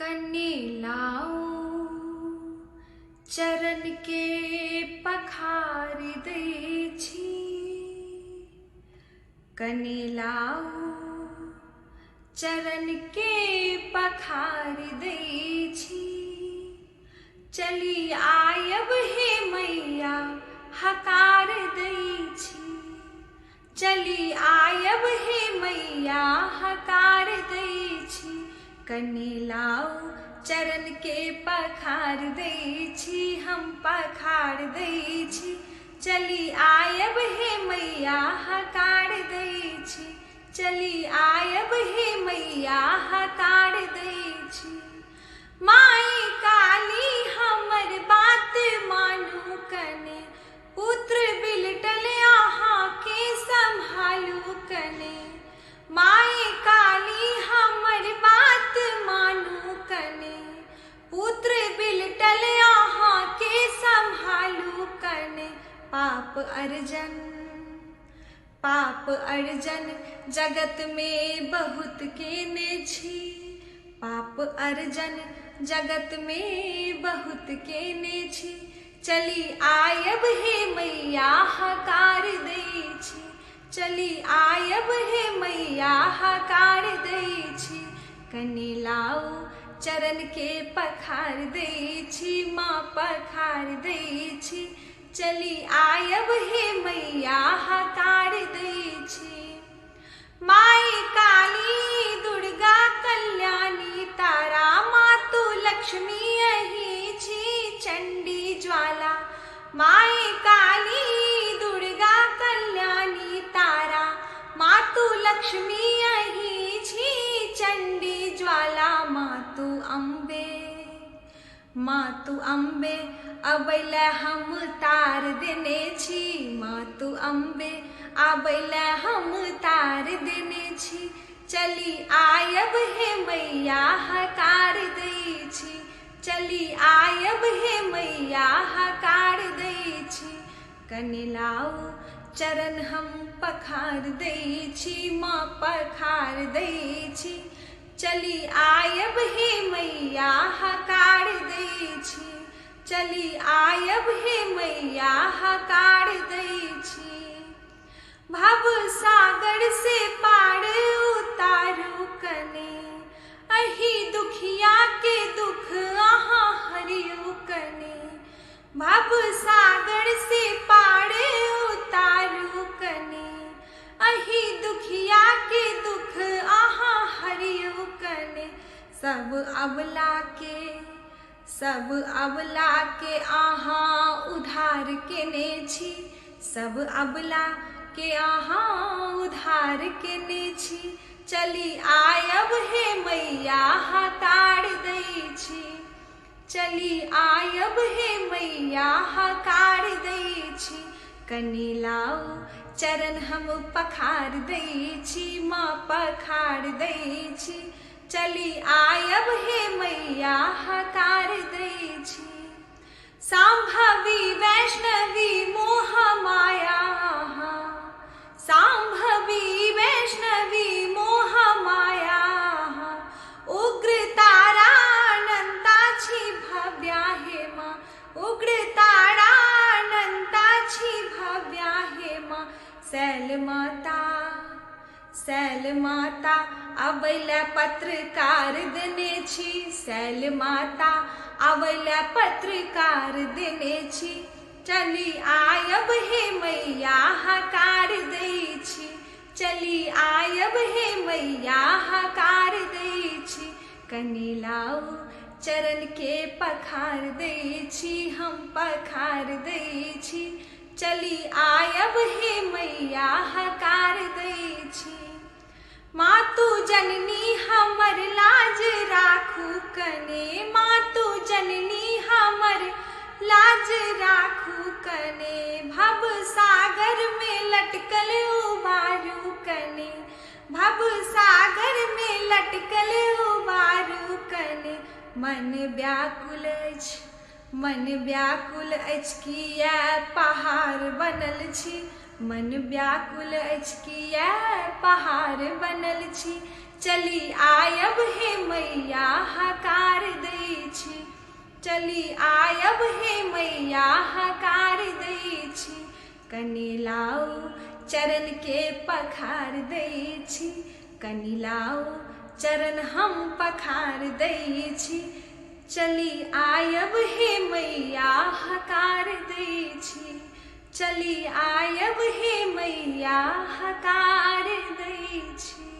कने लाओ चरण के पखार दै छी, कने लाओ चरण के पखार दै छी। चली आयब हे मैया हकार दै छी, चली आयब हे मैया हकार दै छी। कने लाओ चरण के पखार दै छी, हम पखार दै छी। चली आयब हे मैया हकार दै छी, चली आयब हे मैया हकार दै छी। माई काली हमर बात मानू कने, पुत्र बिलटल अहाँ के संभालू कने। माई काली हमर बात मानू कने, पुत्र बिलटल अहाँ के संभालू कने। पाप अर्जन जगत में बहुत केने छी, पाप अर्जन जगत में बहुत केने छी। चली आयब हे मैया हकार दै छी, चली आयब हे मैया हकार दै छी। कने लाओ चरण के पखार दै छी, माँ पखार दै छी। चली आयब हे मैया हकार दै छी। माई काली दुर्गा कल्याणी तारा, मातु लक्ष्मी अही छी चंडी ज्वाला। माई काली दुर्गा कल्याणी तारा, मातु लक्ष्मी अही छी चंडी ज्वाला। मातु अम्बे अबैले हम तार देने छी, मातु अम्बे अबैले हम तार देने छी। चली आयब हे मैया हकार दै छी, चली आयब हे मैया हकार दै छी। कने लाओ चरण हम पखार दै छी, माँ पखार दै छी। चली आयब हे मैया हकार दै छी, चली आयब हे मैया हकार दै छी। भव सागर से पार उतारू कने, अही दुखिया के दुख अहाँ हरियु कने। भव सागर से पार उतारू कने, अही दुखिया के दुख अहाँ हरियु कने। सब अबला के अहाँ उद्धार केने छी, सब अबला के अहाँ उद्धार केने छी। चली आयब हे मैया हकार दै छी, चली आयब हे मैया हकार दै छी। कने लाओ चरण हम पखार दै छी, माँ पखार दै छी। चली आयब हे मैया हकार दै छी। सांभवी वैष्णवी मोह माया, सांभवी वैष्णवी मोह माया। उग्र तारा अनंता छी भव्या हे माँ, उग्र तारा अनंता छी भव्या हे माँ। शैल माता अबैले पत्रकार देने छी, शैल माता अबैले पत्रकार देने छी। चली आयब हे मैया हकार दै छी, चली आयब हे मैया हकार दै छी। कने लाओ चरण के पखार दै छी, हम पखार दै छी। चली आयब हे मैया हकार दै छी। मातु जननी हमर लाज राखू कने, मातु जननी हमर लाज राखू कने। भव सागर में लटकल उबारू कने, भव सागर में लटकल उबारू कने। मन व्याकुल अछि किया पहाड़ बनल छी, मन व्याकुल अछि किया पहाड़ बनल छी। चली आयब हे मैया हकार दै छी, चली आयब हे मैया हकार दै छी, कनि लाउ चरण के पखार दै छी, कनि लाउ चरण हम पखार दै छी, चली आयब हे मैया हकार दै छी, चली आयब हे मैया हकार दै छी।